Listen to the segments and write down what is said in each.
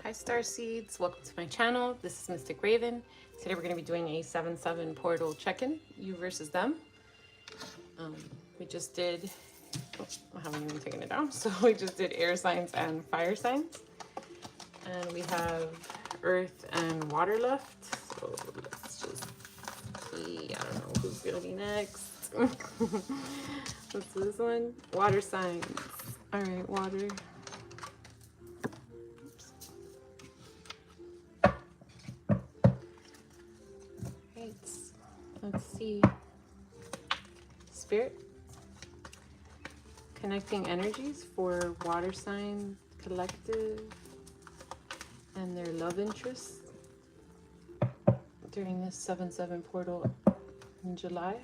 Hi Star Seeds, welcome to my channel. This is Mystic Raven. Today we're going to be doing a 7/7 portal check-in, you versus them. We just did, I haven't even taken it down, so we just did air signs and fire signs. And we have earth and water left, so let's just see, I don't know who's going to be next. What's this one? Water signs. All right, water. Let's see. Spirit. Connecting energies for water sign collective and their love interests during this 7/7 portal in July.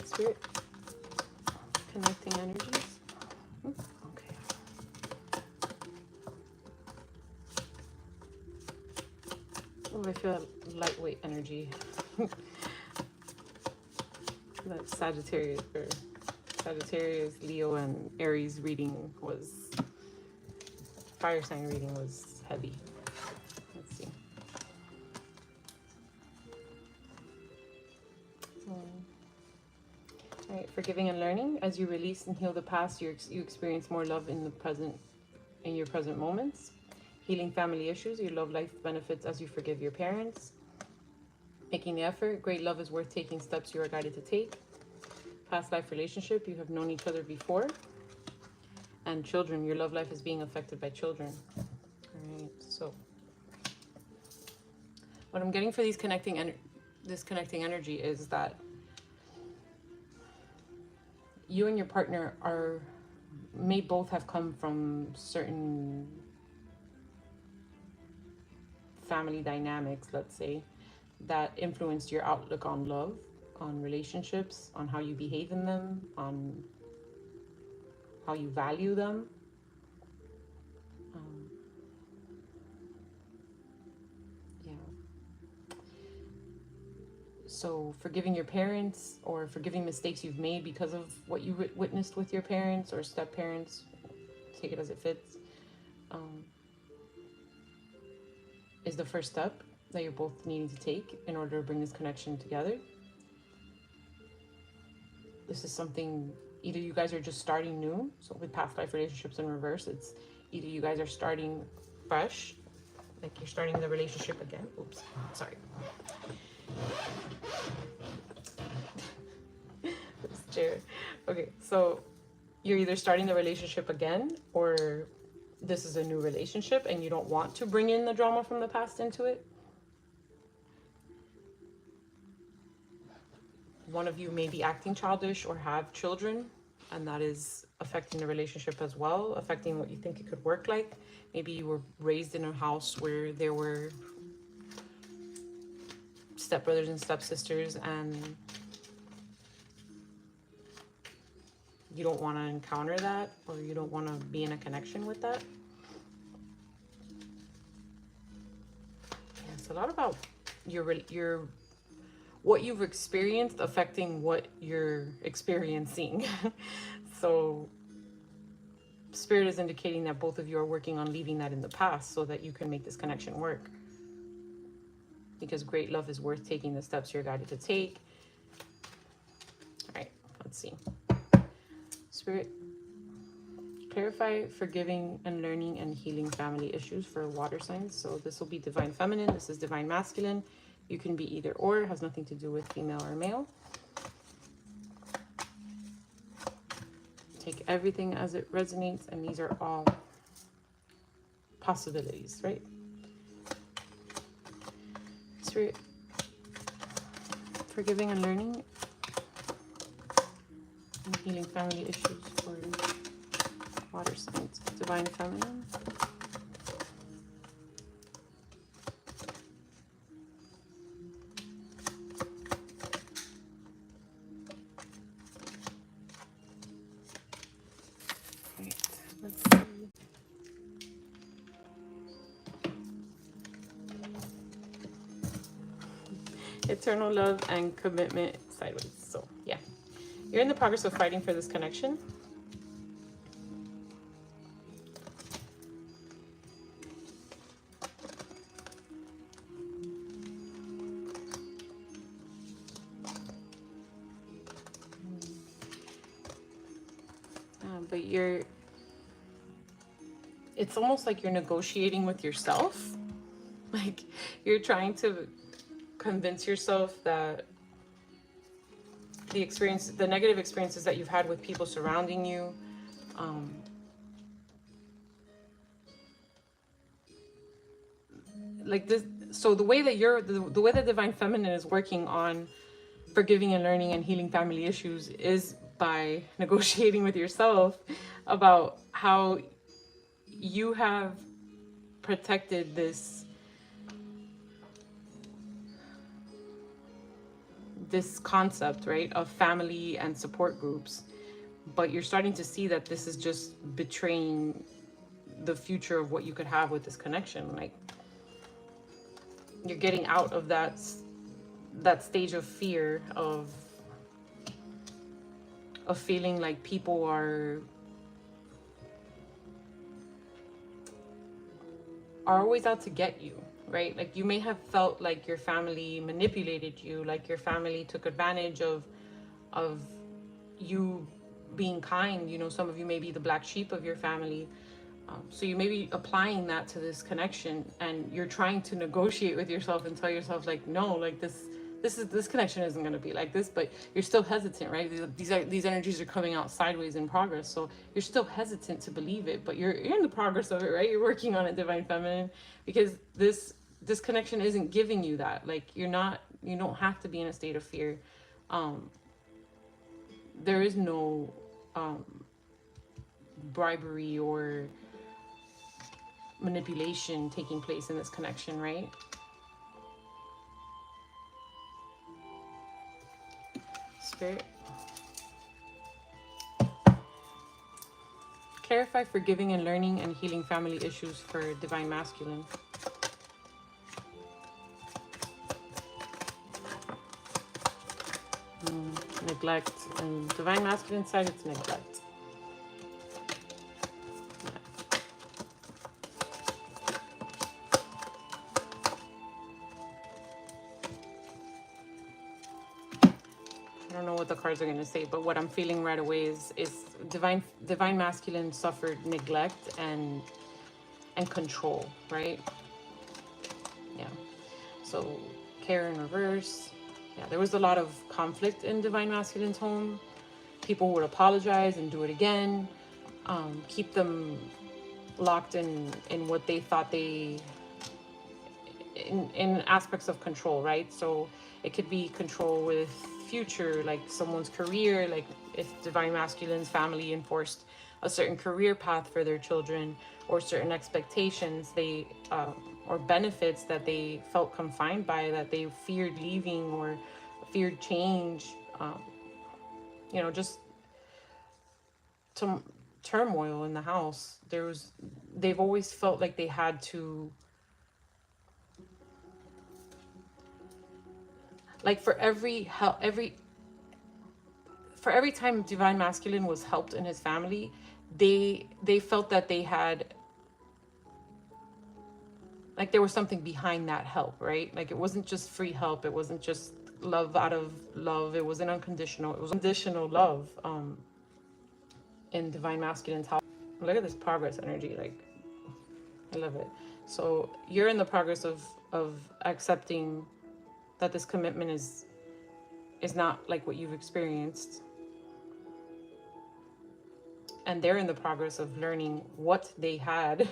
Spirit. Connecting energies. Okay. Oh, I feel lightweight energy. That Sagittarius, Leo, and Aries reading was, fire sign reading was heavy. Let's see. All right, forgiving and learning. As you release and heal the past, you experience more love in the present, in your present moments. Healing family issues. Your love life benefits as you forgive your parents. Making the effort. Great love is worth taking steps you are guided to take. Past life relationship. You have known each other before. And children. Your love life is being affected by children. All right. So what I'm getting for these connecting energy is that you and your partner may both have come from certain family dynamics, let's say, that influenced your outlook on love, on relationships, on how you behave in them, on how you value them. Yeah. So forgiving your parents or forgiving mistakes you've made because of what you witnessed with your parents or step-parents, take it as it fits, is the first step that you're both needing to take in order to bring this connection together. This is something, either you guys are just starting new. So with past life relationships in reverse, it's either you guys are starting fresh, like you're starting the relationship again. Oops, sorry. This chair. Okay, so you're either starting the relationship again, or this is a new relationship and you don't want to bring in the drama from the past into it. One of you may be acting childish or have children, and that is affecting the relationship as well, affecting what you think it could work like. Maybe you were raised in a house where there were stepbrothers and stepsisters, and you don't want to encounter that, or you don't want to be in a connection with that. Yeah, it's a lot about your what you've experienced affecting what you're experiencing. So Spirit is indicating that both of you are working on leaving that in the past so that you can make this connection work. Because great love is worth taking the steps you're guided to take. All right, let's see. Spirit, clarify forgiving and learning and healing family issues for water signs. So this will be divine feminine. This is divine masculine. You can be either or. It has nothing to do with female or male. Take everything as it resonates, and these are all possibilities, right? Spirit, forgiving and learning and healing family issues for water signs, divine feminine. Let's see. Eternal love and commitment sideways. So yeah, you're in the progress of fighting for this connection. it's almost like you're negotiating with yourself. Like you're trying to convince yourself that the negative experiences that you've had with people surrounding you, like this. So the way that the way that Divine Feminine is working on forgiving and learning and healing family issues is by negotiating with yourself about how you have protected this concept, right, of family and support groups, but you're starting to see that this is just betraying the future of what you could have with this connection. Like you're getting out of that stage of fear of feeling like people are always out to get you, right? Like you may have felt like your family manipulated you, like your family took advantage of you being kind. You know, some of you may be the black sheep of your family. So you may be applying that to this connection, and you're trying to negotiate with yourself and tell yourself like, no, like this connection isn't going to be like this, but you're still hesitant, right? These energies are coming out sideways in progress, so you're still hesitant to believe it, but you're in the progress of it, right? You're working on it, Divine Feminine, because this connection isn't giving you that. Like you don't have to be in a state of fear. There is no bribery or manipulation taking place in this connection, right? Spirit, clarify forgiving and learning and healing family issues for Divine Masculine. Neglect. And Divine Masculine side, it's neglect. I don't know what the cards are going to say, but what I'm feeling right away is divine masculine suffered neglect and control, right? Yeah. So care in reverse. Yeah, there was a lot of conflict in divine masculine's home. People would apologize and do it again. Keep them locked in what they thought in aspects of control, right? So it could be control with future, like someone's career, like if divine masculine's family enforced a certain career path for their children, or certain expectations they or benefits that they felt confined by, that they feared leaving or feared change, just some turmoil in the house. They've always felt like they had to, like for every time divine masculine was helped in his family, they felt that they had, like there was something behind that help, right? Like it wasn't just free help, it wasn't just love out of love, it wasn't unconditional, it was unconditional love in divine masculine's house. Look at this progress energy, like I love it. So you're in the progress of accepting that this commitment is not like what you've experienced. And they're in the progress of learning what they had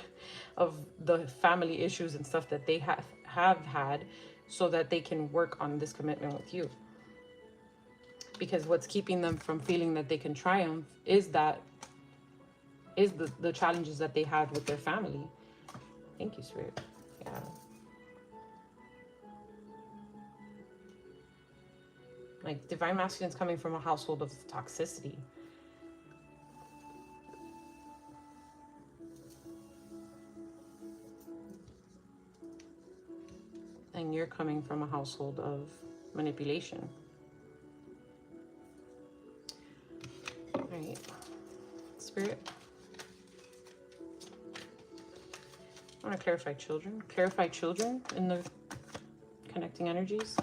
of the family issues and stuff that they have had, so that they can work on this commitment with you. Because what's keeping them from feeling that they can triumph is the challenges that they had with their family. Thank you, Spirit. Yeah. Like divine masculine is coming from a household of toxicity. And you're coming from a household of manipulation. All right, Spirit. I want to clarify children. Clarify children in the connecting energies.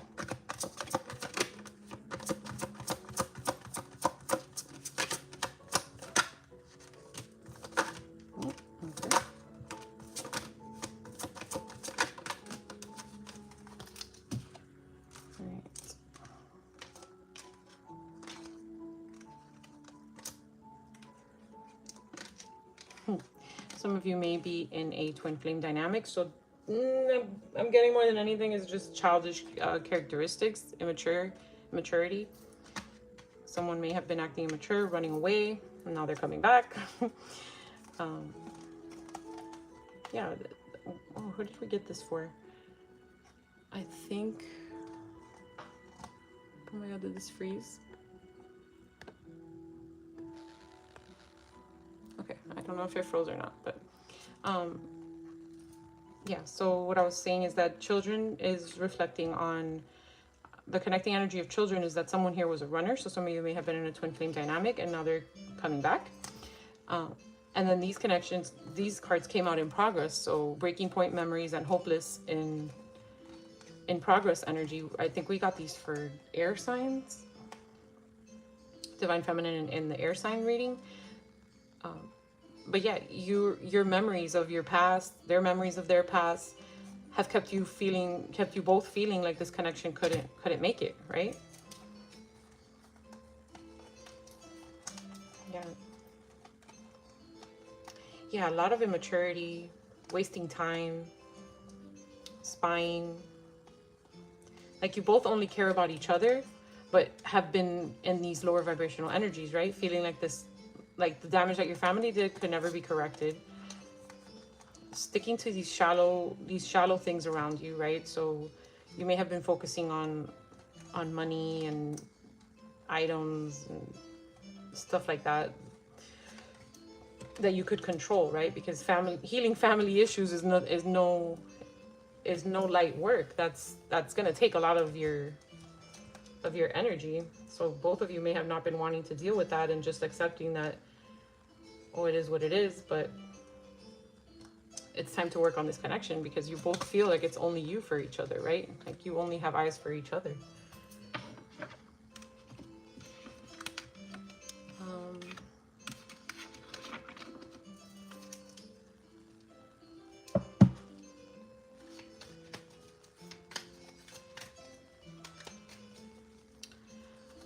Some of you may be in a twin flame dynamic. So I'm getting more than anything is just childish characteristics, immaturity. Someone may have been acting immature, running away, and now they're coming back. Yeah. Oh, who did we get this for? I think... Oh my god, did this freeze? Okay, I don't know if it froze or not, but... yeah, so what I was saying is that children is reflecting on... The connecting energy of children is that someone here was a runner, so some of you may have been in a twin flame dynamic, and now they're coming back. And then these connections, these cards came out in progress, so breaking point memories and hopeless in progress energy. I think we got these for air signs. Divine Feminine in the air sign reading. But yeah, your memories of your past, their memories of their past, have kept you both feeling like this connection couldn't make it, right? Yeah, a lot of immaturity, wasting time, spying. Like you both only care about each other, but have been in these lower vibrational energies, right? Feeling like this, like the damage that your family did could never be corrected. Sticking to these shallow things around you, right? So you may have been focusing on money and items and stuff like that you could control, right? Because healing family issues is no light work. That's gonna take a lot of your energy. So both of you may have not been wanting to deal with that and just accepting that, oh, it is what it is, but it's time to work on this connection because you both feel like it's only you for each other, right? Like you only have eyes for each other.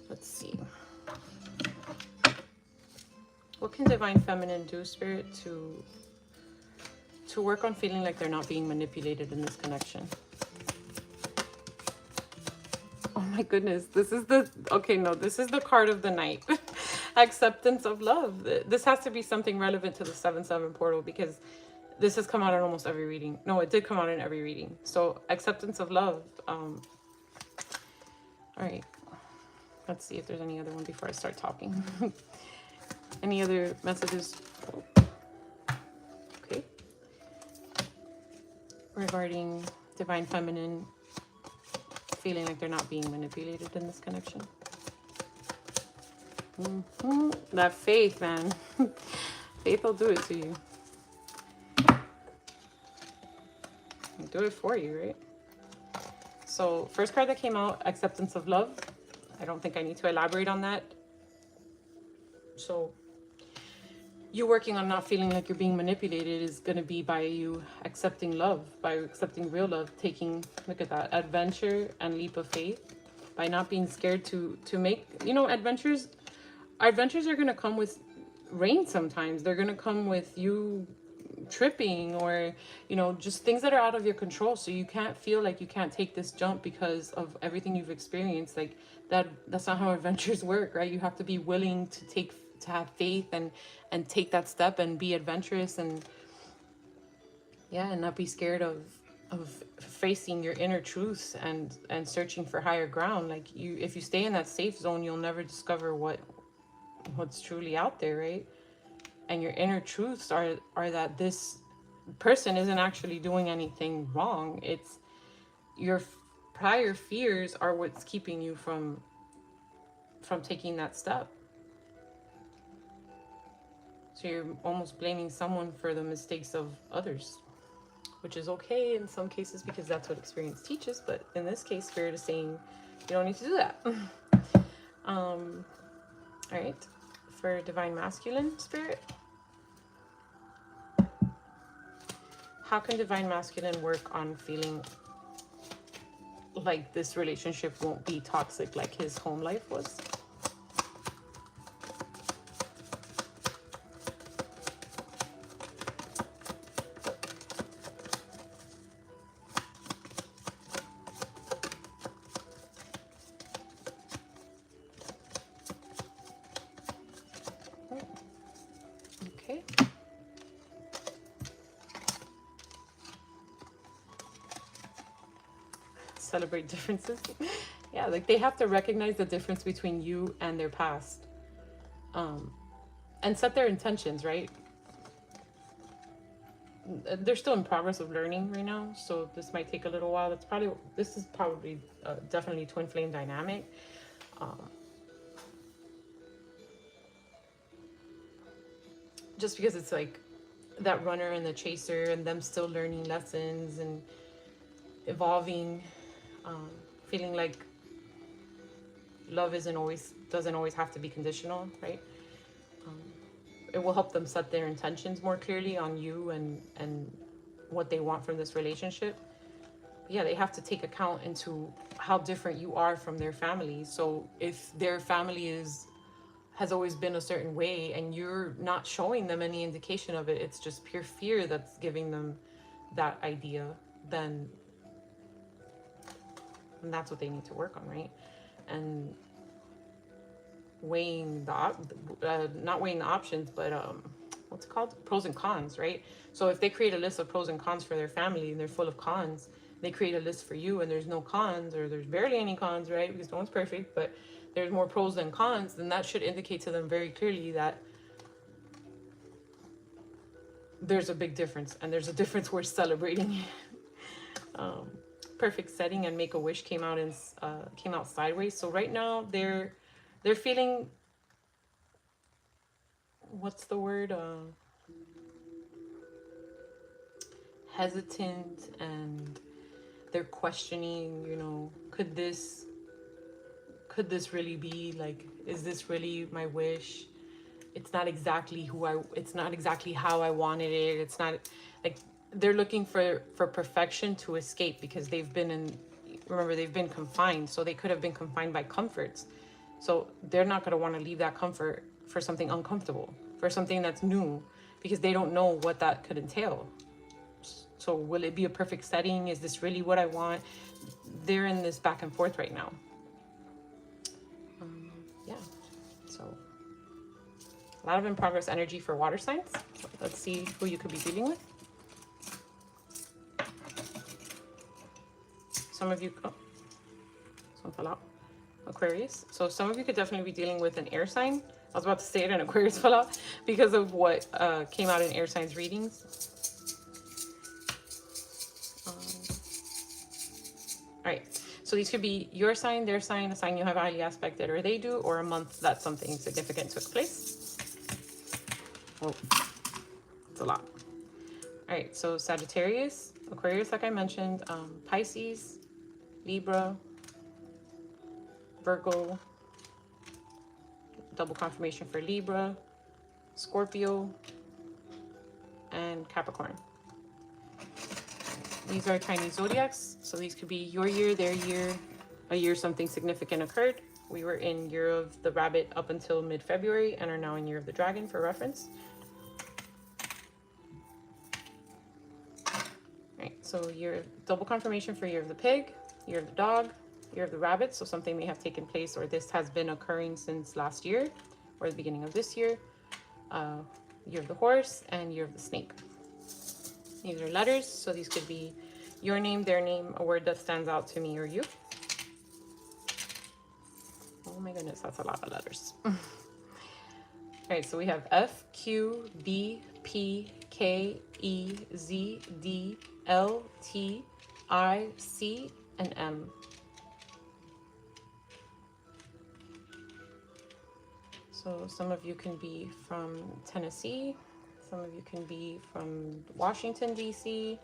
Let's see. What can Divine Feminine do, Spirit, to work on feeling like they're not being manipulated in this connection? Oh my goodness, this is the card of the night. Acceptance of love. This has to be something relevant to the 7/7 portal because this has come out in almost every reading. No, it did come out in every reading. So acceptance of love. All right. Let's see if there's any other one before I start talking. Any other messages? Okay. Regarding Divine Feminine feeling like they're not being manipulated in this connection. That faith, man. Faith will do it to you. It'll do it for you, right? So first card that came out, acceptance of love. I don't think I need to elaborate on that. So you working on not feeling like you're being manipulated is going to be by you accepting love, by accepting real love, taking, look at that, adventure and leap of faith, by not being scared to make, adventures are going to come with rain sometimes. They're going to come with you tripping or, just things that are out of your control. So you can't feel like you can't take this jump because of everything you've experienced. Like that's not how adventures work, right? You have to be willing to have faith and take that step and be adventurous and not be scared of facing your inner truths and searching for higher ground. Like if you stay in that safe zone, you'll never discover what's truly out there, right? And your inner truths are that this person isn't actually doing anything wrong. It's your prior fears are what's keeping you from taking that step. So you're almost blaming someone for the mistakes of others, which is okay in some cases because that's what experience teaches. But in this case, Spirit is saying you don't need to do that. All right, for Divine Masculine, Spirit. How can Divine Masculine work on feeling like this relationship won't be toxic like his home life was? celebrate differences. Yeah, like they have to recognize the difference between you and their past, and set their intentions, right? They're still in progress of learning right now, so this might take a little while. This is probably definitely twin flame dynamic. Just because it's like that runner and the chaser, and them still learning lessons and evolving, feeling like love doesn't always have to be conditional, right? It will help them set their intentions more clearly on you and what they want from this relationship. But yeah, they have to take account into how different you are from their family. So if their family has always been a certain way and you're not showing them any indication of it, it's just pure fear that's giving them that idea, then that's what they need to work on, right? And weighing not weighing the options, but what's it called, pros and cons, right? So if they create a list of pros and cons for their family and they're full of cons, they create a list for you and there's no cons, or there's barely any cons, right? Because no one's perfect, but there's more pros than cons, then that should indicate to them very clearly that there's a big difference, and there's a difference worth celebrating. Perfect setting and make a wish came out sideways. So right now they're feeling, what's the word, hesitant, and they're questioning, could this really be, like, is this really my wish? It's not exactly how I wanted it. It's not, like, they're looking for perfection to escape, because they've been confined. So they could have been confined by comforts. So they're not going to want to leave that comfort for something uncomfortable, for something that's new, because they don't know what that could entail. So will it be a perfect setting? Is this really what I want? They're in this back and forth right now. Yeah. So a lot of in progress energy for water signs. So let's see who you could be dealing with. Some of you, some fell out. Aquarius. So some of you could definitely be dealing with an air sign. I was about to say it and Aquarius fell out because of what came out in air signs readings. All right. So these could be your sign, their sign, a sign you have highly aspected or they do, or a month that something significant took place. Oh, it's a lot. All right. So Sagittarius, Aquarius, like I mentioned, Pisces, Libra, Virgo, double confirmation for Libra, Scorpio, and Capricorn. These are Chinese zodiacs, so these could be your year, their year, a year something significant occurred. We were in Year of the Rabbit up until mid-February and are now in Year of the Dragon for reference. All right, so double confirmation for Year of the Pig, Year of the Dog, Year of the Rabbit, so something may have taken place or this has been occurring since last year or the beginning of this year. Year of the Horse and Year of the Snake. These are letters, so these could be your name, their name, a word that stands out to me or you. Oh my goodness, that's a lot of letters. All right, so we have F, Q, B, P, K, E, Z, D, L, T, I, C, and M. So some of you can be from Tennessee. Some of you can be from Washington, D.C.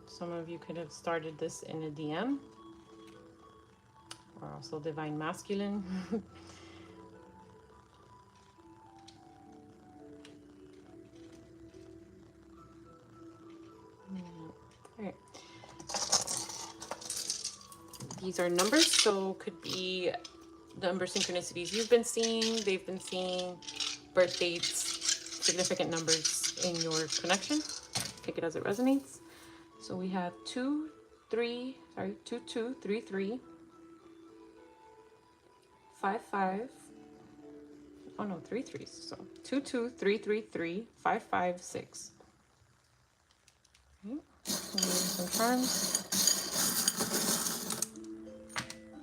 Some of you could have started this in a DM, or also Divine Masculine. All right. These are numbers, so could be number synchronicities you've been seeing, they've been seeing, birth dates, significant numbers in your connection. Take it as it resonates. So we have 2233, 5 5. Oh no, 3 3s. So 2 2 3 3 3 5 5 6. Okay. Some charms.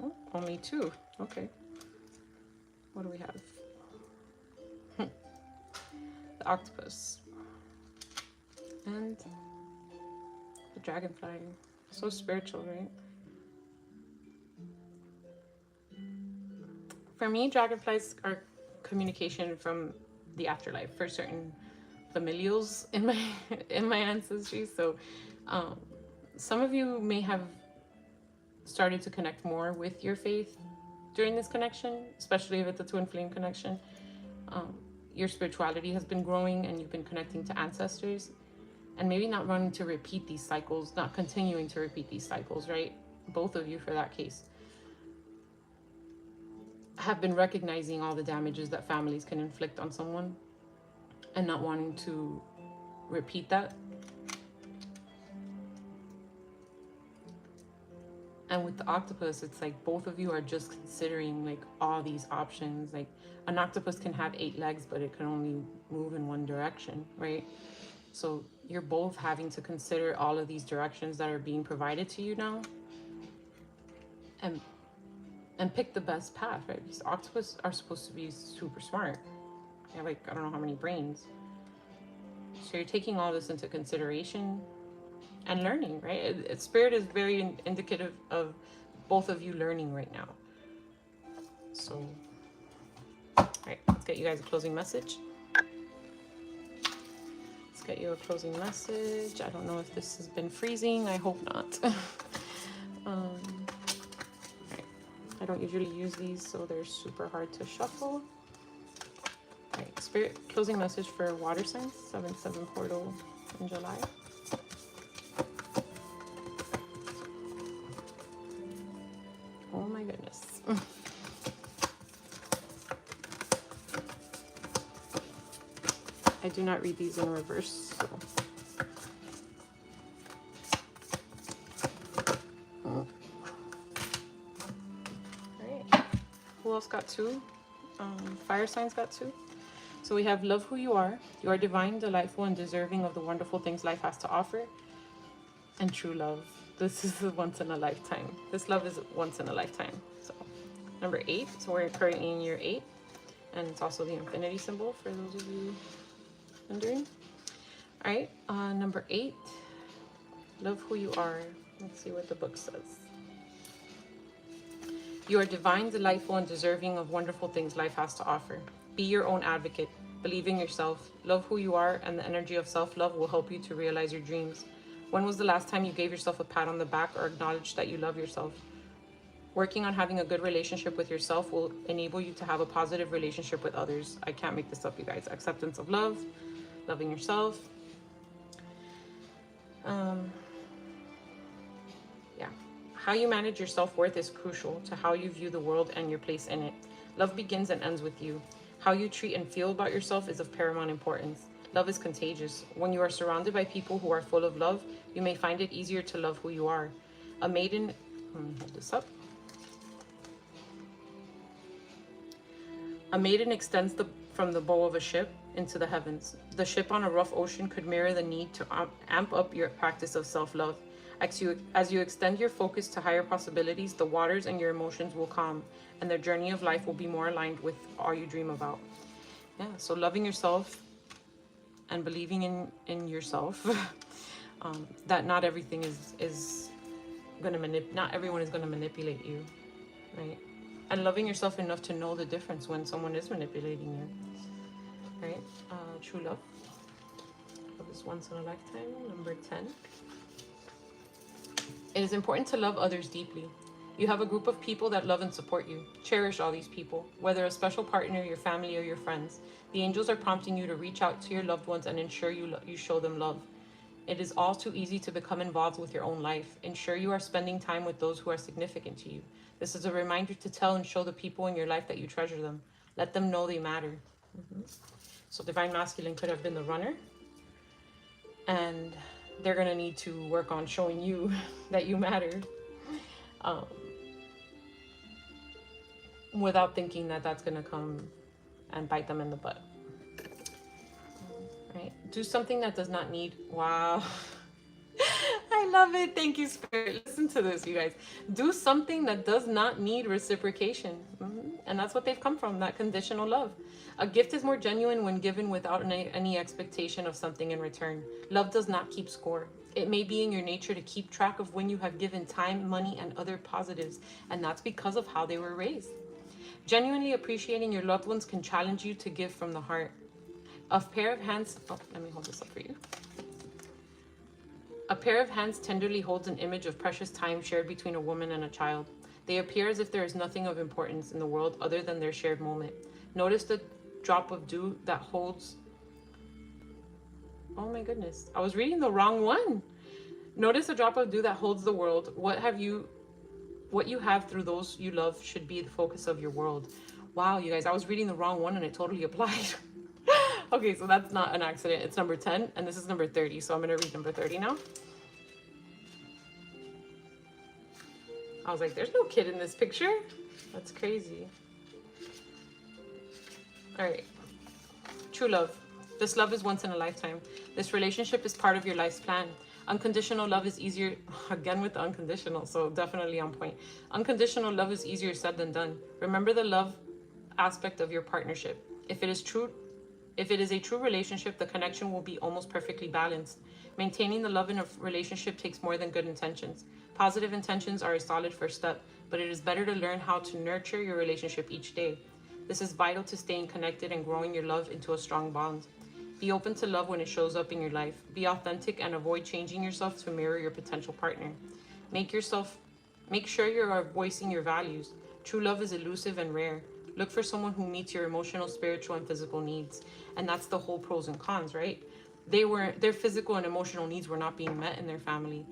Oh, only 2. Okay. What do we have? The octopus and the dragonfly. So spiritual, right? For me, dragonflies are communication from the afterlife for certain familials in my in my ancestry. So some of you may have started to connect more with your faith during this connection, especially with the twin flame connection. Your spirituality has been growing and you've been connecting to ancestors, and maybe not wanting to repeat these cycles, not continuing to repeat these cycles, right? Both of you, for that case, have been recognizing all the damages that families can inflict on someone and not wanting to repeat that. And with the octopus, it's like both of you are just considering like all these options. Like an octopus can have 8 legs, but it can only move in one direction, right? So you're both having to consider all of these directions that are being provided to you now, and pick the best path, right? Because octopus are supposed to be super smart. They have like, I don't know how many brains. So you're taking all this into consideration and learning, right? Spirit is very indicative of both of you learning right now. So, all right, let's get you guys a closing message. Let's get you a closing message. I don't know if this has been freezing. I hope not. Right. I don't usually use these, so they're super hard to shuffle. All right, Spirit, closing message for water signs, 7/7 portal in July. Oh my goodness. I do not read these in reverse, so. All right. Who else got 2? Fire signs got 2. So we have love who you are. You are divine, delightful, and deserving of the wonderful things life has to offer. And true love. This is a once in a lifetime. This love is once in a lifetime. So number 8. So we're currently in year 8. And it's also the infinity symbol for those of you wondering. All right. Number 8. Love who you are. Let's see what the book says. You are divine, delightful, and deserving of wonderful things life has to offer. Be your own advocate. Believe in yourself. Love who you are, and the energy of self-love will help you to realize your dreams. When was the last time you gave yourself a pat on the back or acknowledged that you love yourself? Working on having a good relationship with yourself will enable you to have a positive relationship with others. I can't make this up, you guys. Acceptance of love, loving yourself. Yeah. How you manage your self-worth is crucial to how you view the world and your place in it. Love begins and ends with you. How you treat and feel about yourself is of paramount importance. Love is contagious. When you are surrounded by people who are full of love, you may find it easier to love who you are. A maiden, hold this up. A maiden extends from the bow of a ship into the heavens. The ship on a rough ocean could mirror the need to amp up your practice of self-love. As you extend your focus to higher possibilities, the waters and your emotions will calm, and the journey of life will be more aligned with all you dream about. Yeah, so loving yourself and believing in yourself, that not everything is gonna not everyone is gonna manipulate you, right? And loving yourself enough to know the difference when someone is manipulating you, right? True love. Love is once in a lifetime. Number 10. It is important to love others deeply. You have a group of people that love and support you. Cherish all these people, whether a special partner, your family, or your friends. The angels are prompting you to reach out to your loved ones and ensure you show them love. It is all too easy to become involved with your own life. Ensure you are spending time with those who are significant to you. This is a reminder to tell and show the people in your life that you treasure them. Let them know they matter. So Divine Masculine could have been the runner. And they're going to need to work on showing you that you matter. without thinking that that's going to come and bite them in the butt. Right? Do something that does not need, wow. I love it. Thank you, Spirit. Listen to this, you guys. Do something that does not need reciprocation. And that's what they've come from, that conditional love. A gift is more genuine when given without any expectation of something in return. Love does not keep score. It may be in your nature to keep track of when you have given time, money, and other positives, and that's because of how they were raised. Genuinely appreciating your loved ones can challenge you to give from the heart. A pair of hands, let me hold this up for you. A pair of hands tenderly holds an image of precious time shared between a woman and a child. They appear as if there is nothing of importance in the world other than their shared moment. Notice the drop of dew that holds... Oh my goodness, I was reading the wrong one. Notice a drop of dew that holds the world. What you have through those you love should be the focus of your world. Wow, you guys, I was reading the wrong one and it totally applied. Okay, so that's not an accident. It's number 10 and this is number 30. So I'm going to read number 30 now. I was like, there's no kid in this picture. That's crazy. All right. True love. This love is once in a lifetime. This relationship is part of your life's plan. Unconditional love is easier, again with the unconditional, so definitely on point. Unconditional love is easier said than done. Remember the love aspect of your partnership. If it is a true relationship, the connection will be almost perfectly balanced. Maintaining the love in a relationship takes more than good intentions. Positive intentions are a solid first step, but it is better to learn how to nurture your relationship each day. This is vital to staying connected and growing your love into a strong bond. Be open to love when it shows up in your life. Be authentic and avoid changing yourself to mirror your potential partner. Make sure you are voicing your values. True love is elusive and rare. Look for someone who meets your emotional, spiritual, and physical needs. And that's the whole pros and cons, right? Their physical and emotional needs were not being met in their family.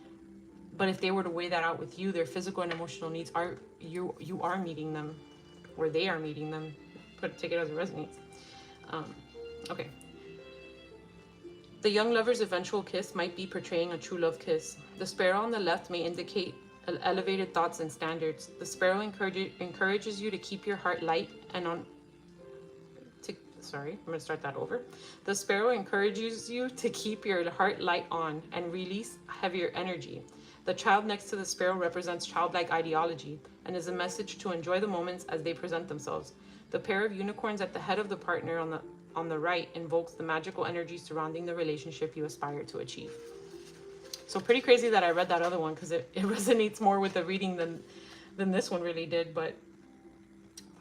But if they were to weigh that out with you, their physical and emotional needs you are meeting them, or they are meeting them. Take it as it resonates. Okay. The young lover's eventual kiss might be portraying a true love kiss. The sparrow on the left may indicate elevated thoughts and standards. The sparrow encourages you to keep your heart light and on... Sorry, I'm going to start that over. The sparrow encourages you to keep your heart light on and release heavier energy. The child next to the sparrow represents childlike ideology and is a message to enjoy the moments as they present themselves. The pair of unicorns at the head of the partner on the right invokes the magical energy surrounding the relationship you aspire to achieve. So pretty crazy that I read that other one because it resonates more with the reading than this one really did. But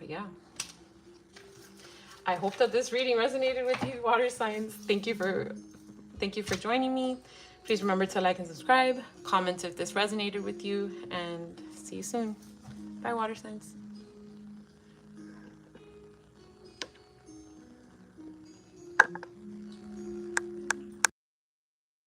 yeah. I hope that this reading resonated with you, water signs. Thank you for joining me. Please remember to like and subscribe. Comment if this resonated with you, and see you soon. Bye, water signs.